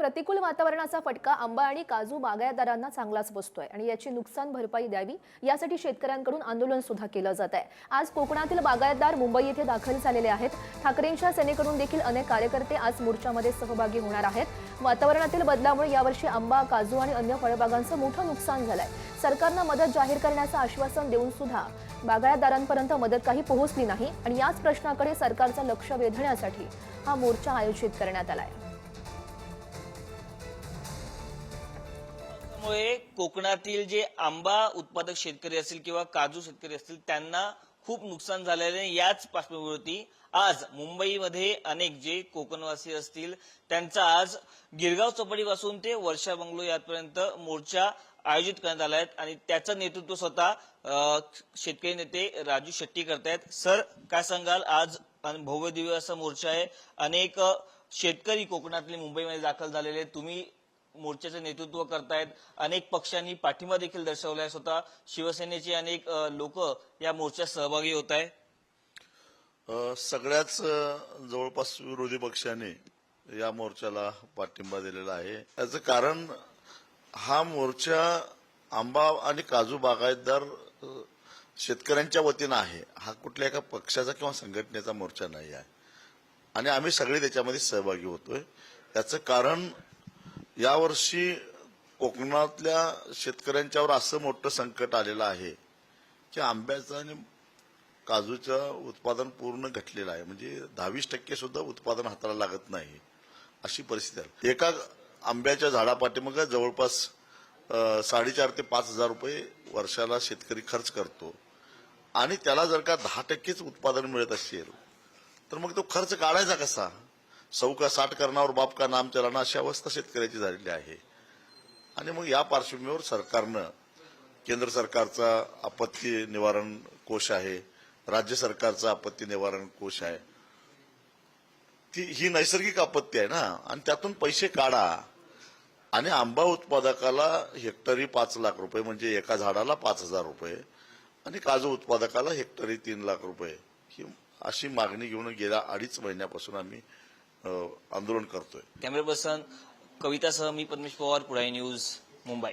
प्रतिकूल वातावरणाचा फटका आंबा आणि काजू बागायतदारांना चांगलाच बसतोय आणि याची नुकसान भरपाई द्यावी यासाठी शेतकऱ्यांकडून आंदोलन सुद्धा केलं जात आहे। आज कोकणातील बागायतदार मुंबई येथे दाखल झालेले आहेत। ठाकरेंच्या सेनेकडून देखील अनेक कार्यकर्ते आज मोर्चामध्ये सहभागी होणार आहेत। वातावरणातील बदलामुळे यावर्षी आंबा, काजू आणि अन्य फळबागांचं मोठं नुकसान झालंय। सरकारने मदत जाहीर करण्याचं आश्वासन देऊन सुद्धा बागायतदारांपर्यंत मदत काही पोहोचली नाही आणि याच प्रश्नाकडे सरकारचं लक्ष वेधण्यासाठी हा मोर्चा आयोजित करण्यात आलाय। त्यामुळे कोकणातील जे आंबा उत्पादक शेतकरी असतील किंवा काजू शेतकरी असतील त्यांना खूप नुकसान झालेले। याच पार्श्वभूमीवरती आज मुंबईमध्ये अनेक जे कोकणवासी असतील त्यांचा आज गिरगाव चौपाटीपासून ते वर्षा बंगलो यापर्यंत मोर्चा आयोजित करण्यात आला आहे आणि त्याचं नेतृत्व स्वतः शेतकरी नेते राजू शेट्टी करतायत। सर, काय सांगाल? आज भव्य दिव्य असा मोर्चा आहे, अनेक शेतकरी कोकणातले मुंबईमध्ये दाखल झालेले, तुम्ही मोर्चाचे नेतृत्व करतायत, अनेक पक्षांनी पाठिंबा देखील दर्शवलाय, स्वतः शिवसेनेचे अनेक लोक या मोर्चात सहभागी होत आहे। सगळ्याच जवळपास विरोधी पक्षांनी या मोर्चाला पाठिंबा दिलेला आहे। याचं कारण हा मोर्चा आंबा आणि काजू बागायतदार शेतकऱ्यांच्या वतीनं आहे। हा कुठल्या एका पक्षाचा किंवा संघटनेचा मोर्चा नाही आहे आणि आम्ही सगळे त्याच्यामध्ये सहभागी होतोय। याचं कारण यावर्षी कोकणातल्या शेतकऱ्यांच्यावर असं मोठं संकट आलेलं आहे की आंब्याचं आणि काजूचं उत्पादन पूर्ण घटलेलं आहे, म्हणजे 10-20% सुद्धा उत्पादन हाताला लागत नाही अशी परिस्थिती आहे। एका आंब्याच्या झाडापाठीमागे जवळपास 4,500 ते 5,000 रुपये वर्षाला शेतकरी खर्च करतो आणि त्याला जर का 10%च उत्पादन मिळत असेल तर मग तो खर्च काढायचा कसा? 100 का 60 करणावर बाप का नाम चलाना अशी अवस्था शेतकऱ्याची झालेली आहे। आणि मग या पार्श्वभूमीवर सरकारनं, केंद्र सरकारचा आपत्ती निवारण कोष आहे, राज्य सरकारचा आपत्ती निवारण कोष आहे, ही नैसर्गिक आपत्ती आहे ना, आणि त्यातून पैसे काढा आणि आंबा उत्पादकाला हेक्टरी 5 लाख रुपये म्हणजे एका झाडाला 5,000 रुपये आणि काजू उत्पादकाला हेक्टरी 3 लाख रुपये ही अशी मागणी घेऊन गेल्या 2.5 महिन्यापासून आम्ही आंदोलन करतोय। कॅमेरा पर्सन कवितासह मी पद्मेश पवार, पुढारी न्यूज, मुंबई।